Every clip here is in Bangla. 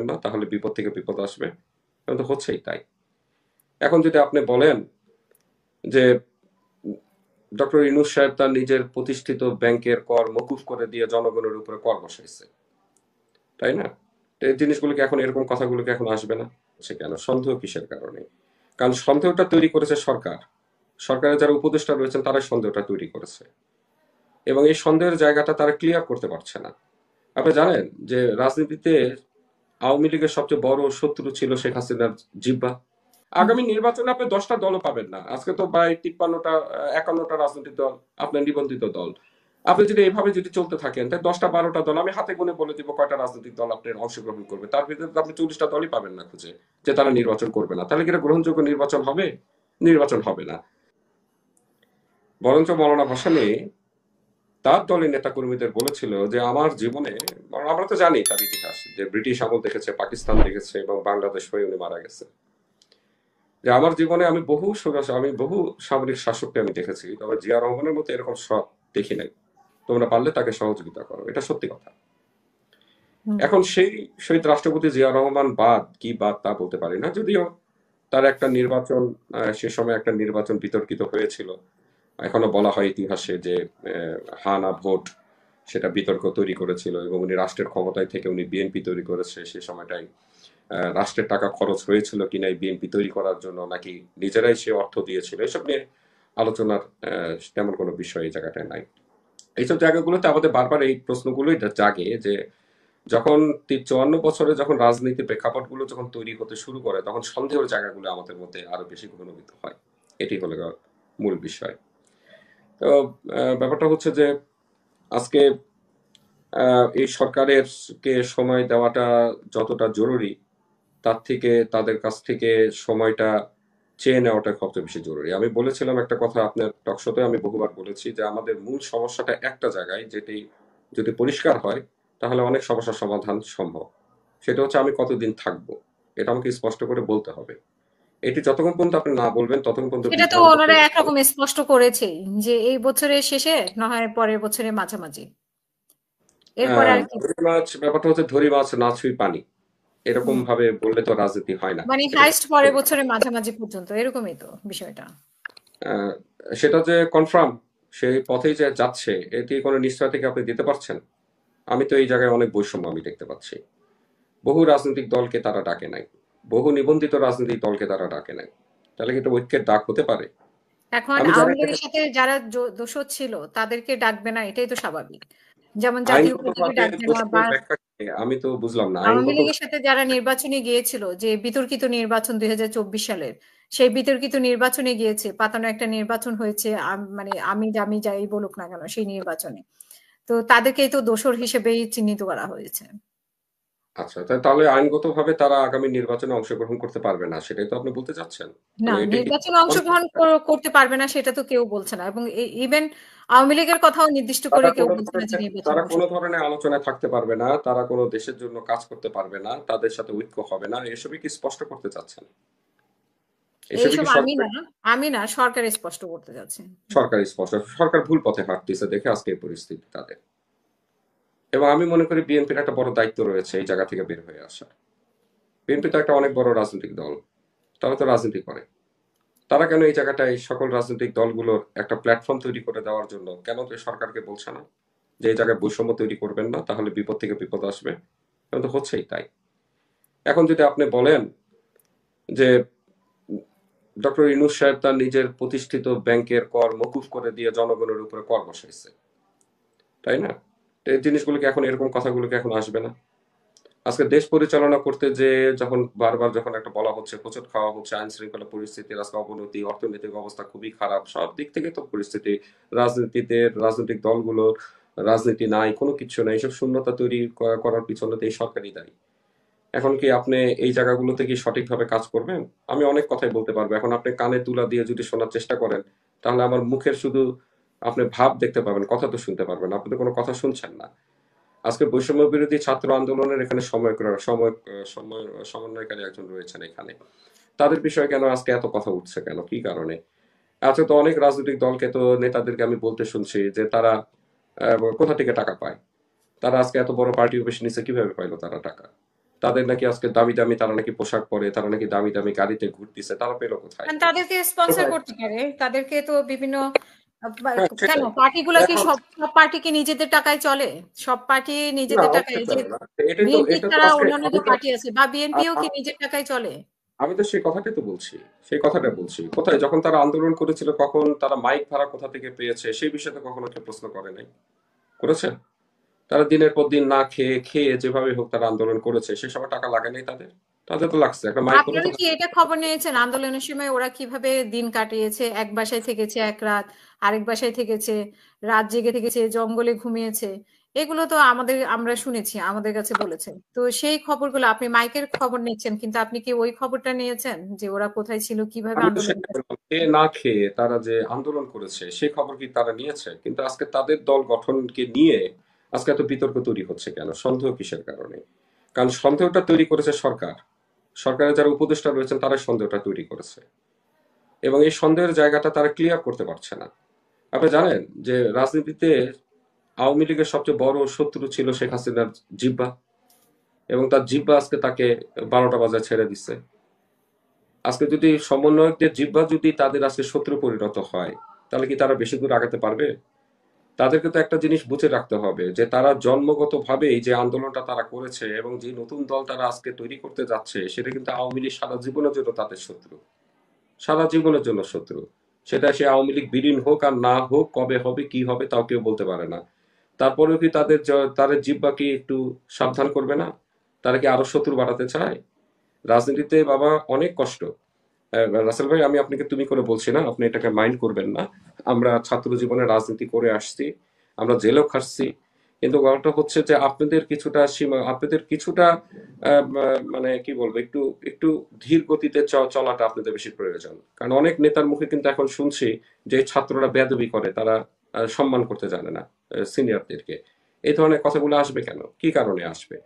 না, তাহলে বিপদ থেকে বিপদ আসবে। এখন তো হচ্ছেই তাই। এখন যদি আপনি বলেন যে ডক্টর ইউনূস সাহেব তার নিজের প্রতিষ্ঠিত ব্যাংকের কর মকুফ করে দিয়ে জনগণের উপরে কর বসাইছে, তাই না? তো এই জিনিসগুলোকে এখন, এরকম কথাগুলোকে এখন আসবে না? সে কেন সন্দেহ, কিসের কারণে? কারণ সন্দেহটা তৈরি করেছে সরকার। সরকারের যারা উপদেষ্টা রয়েছেন তারাই সন্দেহটা তৈরি করেছে, এবং এই সন্দেহের জায়গাটা তারা ক্লিয়ার করতে পারছে না। আপনি জানেন যে রাজনীতিতে আওয়ামী লীগের সবচেয়ে বড় শত্রু ছিল শেখ হাসিনার জিহ্বা। আগামী নির্বাচনে আপনি 10টা দলও পাবেন না। আজকে তো প্রায় 53টা 51টা রাজনৈতিক দল আপনার নিবন্ধিত দল। আপনি যদি এইভাবে যদি চলতে থাকেন, তাই 10টা 12টা দল, আমি হাতে গুনে বলে দিব কয়টা রাজনৈতিক দল আপনার অংশগ্রহণ করবে। তার ভিতরে তো আপনি 40টা দলই পাবেন না খুঁজে, যে তারা নির্বাচন করবে না। তাহলে কি এটা গ্রহণযোগ্য নির্বাচন হবে? নির্বাচন হবে না। বরঞ্চ মওলানা ভাসানী তার দলের নেতাকর্মীদের বলেছিল যে আমার জীবনে, আমরা তো জানি তার ইতিহাস, যে ব্রিটিশ আমল দেখেছে, পাকিস্তান দেখেছে, এবং বাংলাদেশ হয়ে উনি মারা গেছে। যে আমার জীবনে আমি বহু সামরিক শাসককে আমি দেখেছি, তবে জিয়া রহমানের মতো এরকম সৎ দেখি নাই। তোমরা পারলে তাকে সহযোগিতা করো, এটা সত্যি কথা। এখন সেই শহীদ রাষ্ট্রপতি জিয়া রহমান বাদ কি বাদ তা বলতে পারি না, যদিও তার একটা নির্বাচন, সে সময় একটা নির্বাচন বিতর্কিত হয়েছিল। এখনো বলা হয় ইতিহাসে যে হা না ভোট সেটা বিতর্ক তৈরি করেছিল, এবং উনি রাষ্ট্রের ক্ষমতায় থেকে উনি বিএনপি তৈরি করেছে সে সময়টাই। রাষ্ট্রের টাকা খরচ হয়েছিল কিনা এই বিএনপি তৈরি করার জন্য, নাকি নিজেরাই সে অর্থ দিয়েছিল, এসব নিয়ে আলোচনার তেমন কোনো বিষয় এই জায়গাটায় নাই। এইসব জায়গাগুলোতে আমাদের বারবার এই প্রশ্নগুলোই জাগে যে যখন 54 বছরে যখন রাজনীতির প্রেক্ষাপটগুলো যখন তৈরি হতে শুরু করে, তখন সন্দেহের জায়গাগুলো আমাদের মধ্যে আরো বেশি ঘনীভূত হয়। এটি হলো মূল বিষয়। তো ব্যাপারটা হচ্ছে যে আজকে এই সরকারের কে সময় দেওয়াটা যতটা জরুরি, তার থেকে তাদের কাছ থেকে সময়টা চেয়ে নেওয়াটা সবচেয়ে বেশি জরুরি। আমি বলেছিলাম একটা কথা আপনার টকশোতে, আমি বহুবার বলেছি যে আমাদের মূল সমস্যাটা একটা জায়গায়, যেটি যদি পরিষ্কার হয় তাহলে অনেক সমস্যার সমাধান সম্ভব। সেটা হচ্ছে আমি কতদিন থাকবো, এটা আমাকে স্পষ্ট করে বলতে হবে। এটি যতক্ষণ পর্যন্ত আপনি না বলবেন ততক্ষণ পর্যন্ত সেটা তো বিভ্রান্ত ওনারা তৈরি হবে। একরকম স্পষ্ট করেছেই যে এই বছরের শেষে না হয় পরের বছরের মাঝামাঝি, এরপরে আর কি। ধরি মাছ, ব্যাপারটা হচ্ছে ধরি মাছ না ছুঁই পানি, এরকম হুম। ভাবে বললে তো রাজনীতি হয় না। মানে এটা তো হাইস্ট পরের বছরের মাঝামাঝি পর্যন্ত এরকমই তো বিষয়টা। আহ, সেটা যে কনফার্ম সেই পথেই যে যাচ্ছে, এটি কোনো নিশ্চয়তা কি আপনি দিতে পারছেন? আমি তো এই জায়গায় অনেক বৈষম্য আমি দেখতে পাচ্ছি। বহু রাজনৈতিক দলকে তারা ডাকে নাই, বহু নিবন্ধিত রাজনৈতিক দলকে তারা ডাকে নাই। তাহলে কি এটা ঐক্যের ডাক হতে পারে? এখন আমি জানি আওয়ামী না লীগের সাথে যারা দোষর ছিল তাদেরকে ডাকবে না, এটাই তো স্বাভাবিক। যেমন জাতীয় আইনগত পার্টিকে ভাবে ডাকবে না, বা দোষের ব্যাখ্যা কি? আমি তো বুঝলাম না আওয়ামী আইনগত। লীগের সাথে যারা নির্বাচনে গিয়েছিল, যে বিতর্কিত নির্বাচন 2024 সালের, সেই বিতর্কিত নির্বাচনে গিয়েছে, পাতানো একটা নির্বাচন হয়েছে, মানে আমি আমি যাই বলুক না কেন সেই নির্বাচনে, তো তাদেরকেই তো দোষর হিসেবেই চিহ্নিত করা হয়েছে। আচ্ছা, তাহলে আইনগত ভাবে তারা আগামী নির্বাচনে অংশগ্রহণ করতে পারবে না, সেটাই তো আপনি বলতে চাচ্ছেন? না, মানে এটা কি? নির্বাচনে অংশগ্রহণ করতে পারবে না সেটা তো কেউ বলছে না, এবং ইভেন আওয়ামী লীগের কথাও নির্দিষ্ট করে তারা কেউ কোনো বলছে না যে ধরনের নির্বাচনে তারা কোনো অংশগ্রহণ। ধরনের আলোচনায় থাকতে পারবে না, তারা কোনো দেশের জন্য কাজ করতে পারবে না, তাদের সাথে ঐক্য হবে না, এসবই কি স্পষ্ট করতে চাচ্ছেন? এসবই এইসব কি আমি সরকার? না, আমি না, সরকার স্পষ্ট করতে যাচ্ছে। সরকার স্পষ্ট, সরকার ভুল পথে হাঁটতেছে দেখে আজকে এই পরিস্থিতি তাদের। এবং আমি মনে করি বিএনপির একটা বড় দায়িত্ব রয়েছে এই জায়গা থেকে বের হয়ে আসা। বিএনপি তো একটা অনেক বড় রাজনৈতিক দল, তারা তো রাজনীতি করে। তারা কেন এই জায়গাটায় সকল রাজনৈতিক দলগুলোর একটা প্ল্যাটফর্ম তৈরি করে দেওয়ার জন্য কেন তো সরকারকে বলছে না যে এই জায়গায় বৈষম্য তৈরি করবেন না, তাহলে বিপদ থেকে বিপদ আসবে? এখন তো হচ্ছেই তাই। এখন যদি আপনি বলেন যে ডক্টর ইউনূস সাহেব তার নিজের প্রতিষ্ঠিত ব্যাংকের কর মকুফ করে দিয়ে জনগণের উপরে কর বসাইছে, তাই না? তো এই জিনিসগুলোকে এখন, এরকম কথাগুলোকে এখন আসবে না? আজকে দেশ পরিচালনা করতে যে যখন বারবার যখন একটা বলা হচ্ছে, হোঁচট খাওয়া হচ্ছে, আইন শৃঙ্খলা পরিস্থিতির আজকে অবনতি, অর্থনৈতিক অবস্থা খুবই খারাপ, সব দিক থেকে তো পরিস্থিতি, রাজনীতিতে রাজনৈতিক দলগুলোর রাজনীতি নাই, কোনো কিছু নাই, এইসব শূন্যতা তৈরি করার পিছনে তো এই সরকারই দায়ী। এখন কি আপনি এই জায়গাগুলোতে কি সঠিকভাবে কাজ করবেন? আমি অনেক কথাই বলতে পারবো, এখন আপনি কানে তুলা দিয়ে যদি শোনার চেষ্টা করেন, তাহলে আমার মুখের শুধু আপনি ভাব দেখতে পাবেন, কথা তো শুনতে পারবেন না। আপনি তো কোনো কথা শুনছেন না। আজকে বৈষম্য বিরোধী ছাত্র আন্দোলনের এখানে সমন্বয়কারী একজন রয়েছেন এখানে। তাদের বিষয়ে কেন আজকে এত কথা উঠছে, কেন, কি কারণে? আজকে তো অনেক রাজনৈতিক দলকে তো নেতাদেরকে আমি বলতে শুনছি যে তারা কোথা থেকে টাকা পায়, তারা আজকে এত বড় পার্টি অফিস নিচে কিভাবে পাইলো তারা টাকা? তাদের নাকি আজকে দামি দামি তারা নাকি পোশাক পরে, তারা নাকি দামি দামি গাড়িতে ঘুরতেছে, তারা পেলো কোথায়? কারণ তাদেরকে স্পন্সর কোথায়? করতে পারে, তাদেরকে তো বিভিন্ন হ্যাঁ, কেন সেটাই। পার্টিগুলা কি এখন সব সব পার্টি কি নিজেদের টাকায় চলে? সব পার্টি না, নিজেদের টাকায়, অবশ্যই এই যে চলে না। এটাই তো, বিএনপি এটা তো ছাড়া আজকে অন্যান্য আমি যে তো পার্টি আছে বা বিএনপিও আ- কি আ- নিজের টাকায় চলে? আমি তো সেই কথাটাই তো বলছি, সেই কথাটা বলছি। কোথায় যখন তারা আন্দোলন করেছিল, কখন তারা মাইক ভাড়া কোথা থেকে পেয়েছে সেই বিষয়ে তো কখনো কেউ প্রশ্ন করে নাই, করেছে? তারা দিনের পর দিন না খেয়ে খেয়ে যেভাবে হোক তারা আন্দোলন করেছে, সে সময় টাকা লাগে নাই তাদের? তাদের তো লাগছে, একটা মাইক হলে আপনারা তো। কি এটা খবর নিয়েছেন আন্দোলনের সময় ওরা কিভাবে দিন কাটিয়েছে? এক বাসায় থেকেছে এক রাত, আরেক বাসায় থেকেছে, রাত জেগে থেকেছে, জঙ্গলে ঘুমিয়েছে। এগুলো তো আমরা শুনেছি, আমাদের কাছে বলেছেন। তো সেই খবরগুলো আপনি মাইকের খবর নিচ্ছেন, কিন্তু আপনি কি ওই খবরটা নিয়েছেন যে ওরা কোথায় ছিল, কিভাবে আমি তো আন্দোলন সেটাই করেছে? বললাম, খেয়ে না খেয়ে তারা যে আন্দোলন করেছে সেই খবর কি তারা নিয়েছে? কিন্তু আজকে তাদের দল গঠনকে নিয়ে আজকে এত বিতর্ক তৈরি হচ্ছে কেন? সন্দেহ কিসের কারণে? কারণ সন্দেহটা তৈরি করেছে সরকার, সরকারের যারা উপদেষ্টা রয়েছেন তারা সন্দেহটা তৈরি করেছে, এবং এই সন্দেহের জায়গাটা তারা ক্লিয়ার করতে পারছে না। আপনি জানেন যে রাজনীতিতে আওয়ামী লীগের সবচেয়ে বড় শত্রু ছিল শেখ হাসিনার জিহ্বা, এবং তার জিহ্বা আজকে তাকে 12টা বাজায় ছেড়ে দিচ্ছে। আজকে যদি সমন্বয়কদের জিহ্বা যদি তাদের আজকে শত্রু পরিণত হয়, তাহলে কি তারা বেশি দূর আগাতে পারবে? তাদেরকে তো একটা জিনিস বুঝে রাখতে হবে যে তারা জন্মগতভাবেই যে আন্দোলনটা তারা করেছে এবং যে নতুন দল তারা আজকে তৈরি করতে যাচ্ছে, সেটা কিন্তু আওয়ামী লীগ সারা জীবনের জন্য তাদের শত্রু, সারা জীবনের জন্য শত্রু। সেটা সে আওয়ামী লীগ বিলীন হোক আর না হোক, কবে হবে কি হবে তাও কেউ বলতে পারে না। তারপরেও কি তাদের জিহ্বা কি একটু সাবধান করবে না? তারা কি আরো শত্রু বাড়াতে চায়? রাজনীতিতে বাবা অনেক কষ্ট। রাসেল ভাই, আমি আপনাকে তুমি করে বলছি না, আপনি এটাকে মাইন্ড করবেন না। আমরা ছাত্র জীবনে রাজনীতি করে আসছি, আমরা জেলও খাটছি, কিন্তু গল্পটা হচ্ছে যে আপনাদের কিছুটা সীমা, আপনাদের কিছুটা মানে কি বলবো, একটু একটু ধীর গতিতে চলাটা আপনাদের বেশি প্রয়োজন। কারণ অনেক নেতার মুখে কিন্তু এখন শুনছি যে ছাত্ররা বেয়াদবি করে, তারা সম্মান করতে জানে না সিনিয়রদেরকে। এই ধরনের কথাগুলো আসবে কেন? কি কারণে আসবে?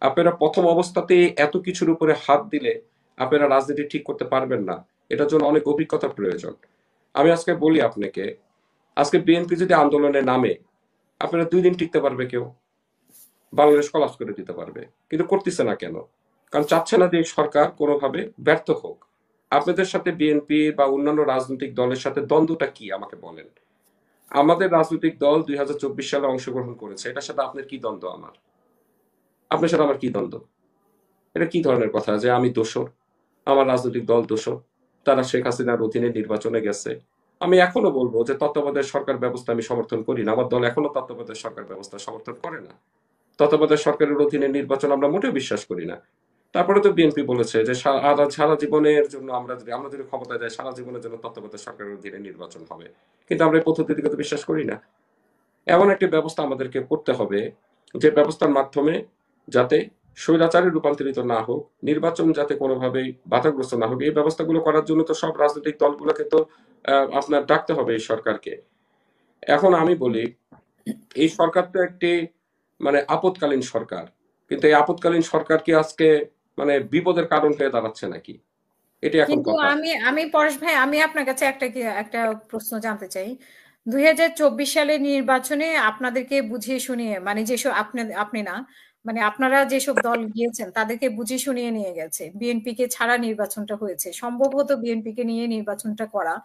আপনারা প্রথম অবস্থাতেই এত কিছুর উপরে হাত দিলে আপনারা রাজনীতি ঠিক করতে পারবেন না। এটার জন্য অনেক অভিজ্ঞতা প্রয়োজন। আমি আজকে বলি আপনাকে, আজকে বিএনপি যদি আন্দোলনে নামে, আপনারা 2 দিন টিকতে পারবে কেউ, বাংলাদেশ কলাপস করে দিতে পারবে। কিন্তু করতেছে না কেন? কারণ চাচ্ছে না যে এই সরকার কোনোভাবে ব্যর্থ হোক। আপনাদের সাথে বিএনপি বা অন্যান্য রাজনৈতিক দলের সাথে দ্বন্দ্বটা কি আমাকে বলেন? আমাদের রাজনৈতিক দল 2024 সালে অংশগ্রহণ করেছে, এটার সাথে আপনার কি দ্বন্দ্ব? আমার, আপনার সাথে আমার কি দ্বন্দ্ব? এটা কি ধরনের কথা যে আমি দোষর, আমার রাজনৈতিক দল দোষর, তারা শেখ হাসিনার অধীনে নির্বাচনে গেছে? আমি এখনো বলবো যে তত্ত্বাবধায়ক সরকার ব্যবস্থা আমি সমর্থন করি না, আমার দল এখনো তত্ত্বাবধায়ক সরকার ব্যবস্থা সমর্থন করে না। তত্ত্বাবধায়ক সরকারের অধীনে নির্বাচন আমরা মোটেও বিশ্বাস করি না। তারপরে তো বিএনপি বলেছে যে সারা জীবনের জন্য আমরা যদি ক্ষমতায় যাই, সারা জীবনের জন্য তত্ত্বাবধায়ক সরকারের অধীনে নির্বাচন হবে। কিন্তু আমরা এই পদ্ধতিকে তো বিশ্বাস করি না। এমন একটি ব্যবস্থা আমাদেরকে করতে হবে যে ব্যবস্থার মাধ্যমে যাতে স্বৈরাচারে রূপান্তরিত না হোক, নির্বাচন যাতে কোনোভাবেই বাধাগ্রস্ত না হোক, এই ব্যবস্থাগুলো করার জন্য তো সব রাজনৈতিক দলগুলোকে তো আপনার ডাকতে হবে এই সরকারকে। এখন আমি বলি, এই সরকার তো একটি মানে আপৎকালীন সরকার, কিন্তু এই আপৎকালীন সরকার কি আজকে মানে বিপদের কারণ হয়ে দাঁড়াচ্ছে নাকি? এটি এখন কিন্তু কথা। আমি আমি পরেশ ভাই, আমি আপনার কাছে একটা প্রশ্ন জানতে চাই। 2024 সালের নির্বাচনে আপনাদেরকে বুঝিয়ে শুনিয়ে, মানে যেসব আপনি না, মানে আপনারা যেসব দল গিয়েছেন তাদেরকে বুঝিয়ে শুনিয়ে নিয়ে গেছে, বিএনপি কে ছাড়া নির্বাচনটা হয়েছে, সম্ভবত বিএনপি কে নিয়ে নির্বাচনটা করা,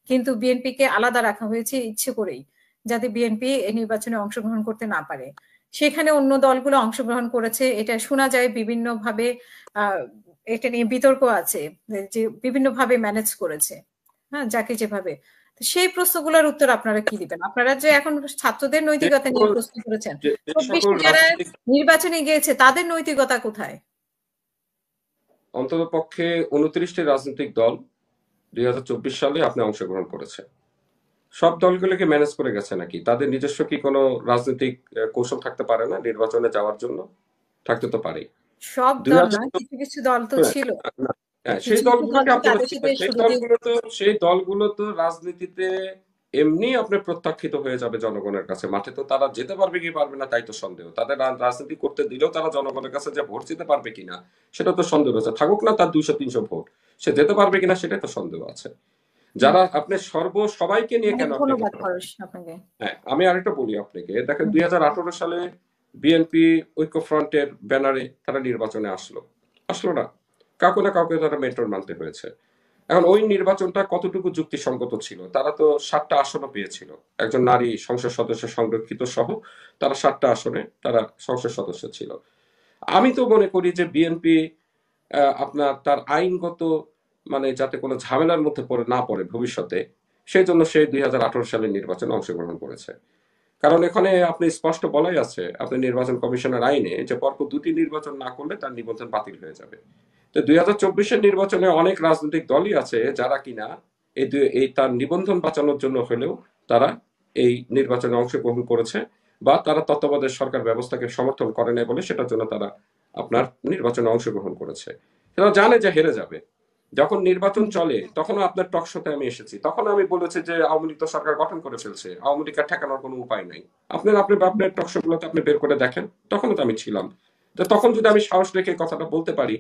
কিন্তু বিএনপি কে আলাদা রাখা হয়েছে ইচ্ছে করেই, যাতে বিএনপি এই নির্বাচনে অংশগ্রহণ করতে না পারে। সেখানে অন্য দলগুলো অংশগ্রহণ করেছে, এটা শোনা যায় বিভিন্ন ভাবে। আহ এটা নিয়ে বিতর্ক আছে যে বিভিন্ন ভাবে ম্যানেজ করেছে, হ্যাঁ, যাকে যেভাবে। তো সেই প্রশ্নগুলোর উত্তর আপনারা কি দিবেন? আপনারা যে এখন ছাত্রদের যে নৈতিকতা নিয়ে সকল প্রশ্ন করেছেন, যে সকল 24 যারা রাজনৈতিক, নির্বাচনে গিয়েছে তাদের নৈতিকতা কোথায়? অন্তত পক্ষে 29টি রাজনৈতিক দল 2024 সালে আপনি অংশগ্রহণ করেছে, সব দলগুলোকে ম্যানেজ করে গেছে নাকি? তাদের নিজস্ব কি কোনো রাজনৈতিক কৌশল থাকতে পারে না নির্বাচনে যাওয়ার জন্য? থাকতে তো পারে। সব দুই দল হাজার না, কিছু কিছু দল তো হ্যাঁ, ছিল, না, হ্যাঁ, সেই কিছু কিছু দল দলগুলোকে তো আপনারা তাদের সাথে সেই শুরুতেই। দলগুলো তো সেই দলগুলো তো রাজনীতিতে এমনি আপনি প্রত্যাখ্যিত হয়ে যাবে জনগণের কাছে। মাঠে তো তারা যেতে পারবে কি পারবে না তাই তো সন্দেহ। তাদের রাজনীতি করতে দিলেও তারা জনগণের কাছে যে ভোট দিতে পারবে কিনা সেটা তো সন্দেহ আছে। থাকুক না তার 200-300 ভোট, সে যেতে পারবে কিনা সেটাই তো সন্দেহ আছে। হুম। যারা আপনি সবাইকে নিয়ে অনেক কেন আপনি ধন্যবাদ কেন? পরশ আপনাকে। হ্যাঁ, আমি আরেকটা বলি আপনাকে, দেখেন হুম। 2018 সালে বিএনপি ঐক্যফ্রন্টের ব্যানারে তারা নির্বাচনে আসলো না, কাউকে না কাউকে তারা মেন্টর মানতে হয়েছে। এখন ওই নির্বাচনটা কতটুকু যুক্তিসঙ্গত ছিল? তারা তো 7টা আসনও পেয়েছিল, একজন নারী সংসদ সদস্য সংরক্ষিত সহ তারা 7টা আসনে তারা সংসদ সদস্য ছিল। আমি তো মনে করি যে বিএনপি আপনার তার আইনগত মানে যাতে কোনো ঝামেলার মধ্যে না পড়ে ভবিষ্যতে, সেই জন্য সে 2018 সালের নির্বাচনে অংশগ্রহণ করেছে। কারণ এখানে আপনি স্পষ্ট বলাই আছে আপনি নির্বাচন কমিশনের আইনে যে পরপর 2টি নির্বাচন না করলে তার নিবন্ধন বাতিল হয়ে যাবে। তো 2024-এর নির্বাচনে অনেক রাজনৈতিক দলই আছে যারা কিনা এই তার নিবন্ধন বাঁচানোর জন্য হলেও তারা এই নির্বাচনে অংশগ্রহণ করেছে, বা তারা তত্ত্বাবধায়ক সরকার ব্যবস্থাকে সমর্থন করে নাই বলে সেটার জন্য তারা আপনার নির্বাচনে অংশগ্রহণ করেছে। তারা জানে যে হেরে যাবে। যখন নির্বাচন চলে তখন আপনার টক শোতে আমি এসেছি, তখন আমি বলেছি যে আওয়ামী লীগ তো সরকার গঠন করে ফেলছে, আওয়ামী লীগ আর ঠেকানোর কোনো উপায় নাই। আপনার টক শো গুলোতে আপনি বের করে দেখেন, তখনও তো আমি ছিলাম। তো তখন যদি আমি সাহস রেখে এই কথাটা বলতে পারি,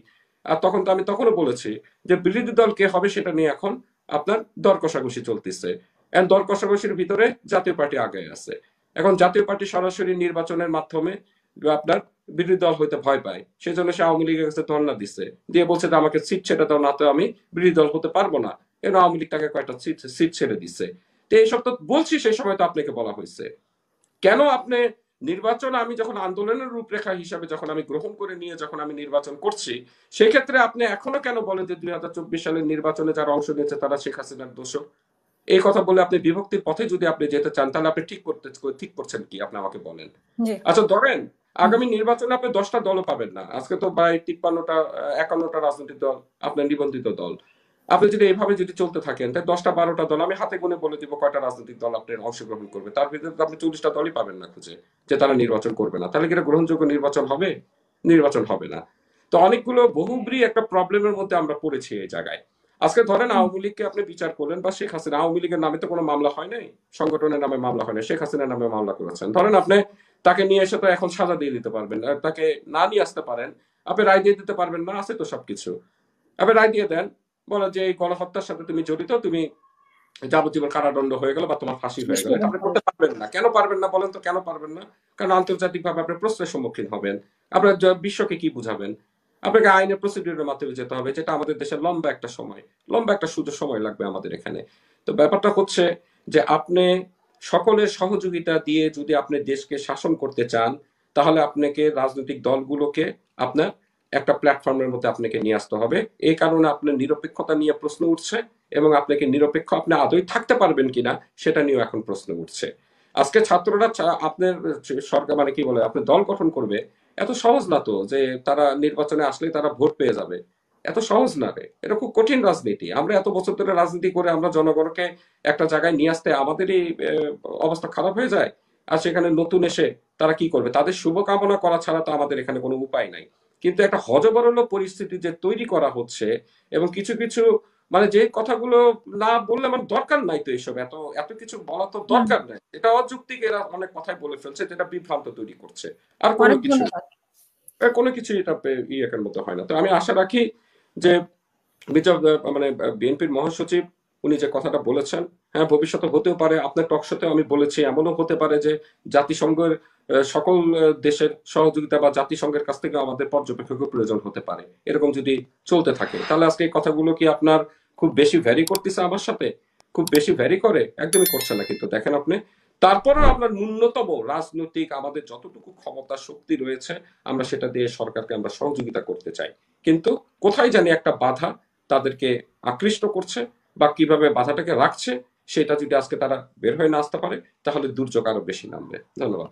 আর তখন তো আমি তখনও বলেছি যে বিরোধী দল কে হবে সেটা নিয়ে এখন আপনার দর কষাকষি চলতেছে। এখন দর কষাকষির ভিতরে জাতীয় পার্টি আগে আছে। এখন জাতীয় পার্টি সরাসরি নির্বাচনের মাধ্যমে আপনার বিরোধী দল হইতে ভয় পায়, সেজন্য সে আওয়ামী লীগের কাছে ধর্ণা দিচ্ছে, দিয়ে বলছে যে আমাকে সিট ছেড়ে দাও, না তো আমি বিরোধী দল হতে পারবো না। কেন আওয়ামী লীগ তাকে কয়েকটা সিট ছেড়ে দিচ্ছে। তো এইসব তো বলছি, সেই সময় তো আপনাকে বলা হয়েছে। কেন আপনি নির্বাচন আমি যখন আন্দোলনের রূপরেখা হিসাবে যখন আমি গ্রহণ করে নিয়ে যখন আমি নির্বাচন করছি, সেই ক্ষেত্রে আপনি এখনো কেন বলেন যে 2024 সালের নির্বাচনে যারা অংশ নিয়েছে তারা শেখ হাসিনার দোষক? এই কথা বলে আপনি বিভক্তির পথে যদি আপনি যেতে চান, তাহলে আপনি ঠিক করছেন কি আপনি আমাকে বলেন। জি। আচ্ছা ধরেন আগামী নির্বাচনে আপনি 10টা দলও পাবেন না, আজকে তো প্রায় 51টা রাজনৈতিক দল আপনার নিবন্ধিত দল। আপনি যদি এইভাবে যদি চলতে থাকেন, তাই 10টা 12টা দল আমি হাতে গুনে বলে দিব কয়টা রাজনৈতিক দল আপনার অংশগ্রহণ করবে, তার ভিতরে তো আপনি 40টা দলই পাবেন না খুঁজে যে তারা নির্বাচন করবে না। তাহলে কি এটা গ্রহণযোগ্য নির্বাচন হবে? নির্বাচন হবে না। তো অনেকগুলো বহুব্রী একটা প্রবলেমের মধ্যে আমরা পড়েছি এই জায়গায়। আজকে ধরেন আওয়ামী লীগকে আপনি বিচার করলেন, বা শেখ হাসিনা, আওয়ামী লীগের নামে তো কোনো মামলা হয় নাই, সংগঠনের নামে মামলা হয় নাই, শেখ হাসিনার নামে মামলা করেছেন। ধরেন আপনি তাকে নিয়ে এসে তো এখন সাজা দিয়ে দিতে পারবেন, আর তাকে না নিয়ে আসতে পারেন, আপনি রায় দিয়ে দিতে পারবেন না, আছে তো সবকিছু। আপনি রায় দিয়ে দেন, বলে যে এই গণহত্যার সাথে তুমি জড়িত, তুমি যাবজ্জীবন কারাদণ্ড হয়ে গেল বা তোমার ফাঁসি হয়ে গেল। এটা আপনি করতে পারবেন না। কেন পারবেন না বলেন তো, কেন পারবেন না? কারণ আন্তর্জাতিক ভাবে আপনি প্রশ্নের সম্মুখীন হবেন। আপনার বিশ্বকে কি বুঝাবেন? আপনাকে আইনের প্রসিডিউরের মাধ্যমে যেতে হবে, যেটা আমাদের দেশের লম্বা একটা সুযোগ সময় লাগবে আমাদের এখানে। তো ব্যাপারটা হচ্ছে যে আপনি সকলের সহযোগিতা দিয়ে যদি আপনি দেশকে শাসন করতে চান, তাহলে আপনাকে রাজনৈতিক দলগুলোকে আপনার একটা প্ল্যাটফর্মের মধ্যে আপনাকে নিয়ে আসতে হবে। এই কারণে আপনার নিরপেক্ষতা নিয়ে প্রশ্ন উঠছে, এবং আপনাকে নিরপেক্ষ আপনি আদৌ থাকতে পারবেন কিনা সেটা নিয়েও এখন প্রশ্ন উঠছে। আজকে ছাত্ররা আপনার সরকার মানে কি বলে আপনি দল গঠন করবে, এত সহজ না তো যে তারা নির্বাচনে আসলে তারা ভোট পেয়ে যাবে। এত সহজ না রে, এটা খুব কঠিন রাজনীতি। আমরা এত বছর ধরে রাজনীতি করে আমরা জনগণকে একটা জায়গায় নিয়ে আসতে আমাদেরই অবস্থা খারাপ হয়ে যায়। আর সেখানে নতুন এসে তারা কি করবে? তাদের শুভকামনা করা ছাড়া তো আমাদের এখানে কোনো উপায় নাই। কিন্তু একটা হযবরল পরিস্থিতি যে তৈরি করা হচ্ছে, এবং কিছু কিছু মানে যে কথাগুলো না বললে আমার দরকার নাই, তো এইসব এত এত কিছু বলা তো দরকার নাই, এটা অযৌক্তিক। এরা অনেক কথাই বলে ফেলছে যেটা বিভ্রান্ত তৈরি করছে। আর কোনো অনেক কিছু ধন্যবাদ। কোনো কিছু এটা ইয়ের মতো হয় না। তো আমি আশা রাখি যে মানে বিএনপির মহাসচিব উনি যে কথাটা বলেছেন, হ্যাঁ ভবিষ্যতে হতেও পারে, আপনার টকশোতেও আমি বলেছি এমনও হতে পারে যে জাতিসংঘের সকল দেশের সহযোগিতা বা জাতিসংঘের কাছ থেকে আমাদের পর্যবেক্ষকের প্রয়োজন হতে পারে। এরকম যদি চলতে থাকে, তাহলে আজকে এই কথাগুলো কি আপনার খুব বেশি ভ্যারি করতেছে আমার সাথে? খুব বেশি ভ্যারি করে? একদমই করছে না। কিন্তু দেখেন আপনি, তারপরেও আমরা ন্যূনতম রাজনৈতিক আমাদের যতটুকু ক্ষমতা শক্তি রয়েছে আমরা সেটা দিয়ে সরকারকে আমরা সহযোগিতা করতে চাই। কিন্তু কোথায় জানি একটা বাধা তাদেরকে আকৃষ্ট করছে, বা কিভাবে বাধাটাকে রাখছে, সেটা যদি আজকে তারা বের হয়ে না আসতে পারে, তাহলে দুর্যোগ আরো বেশি নামবে। ধন্যবাদ।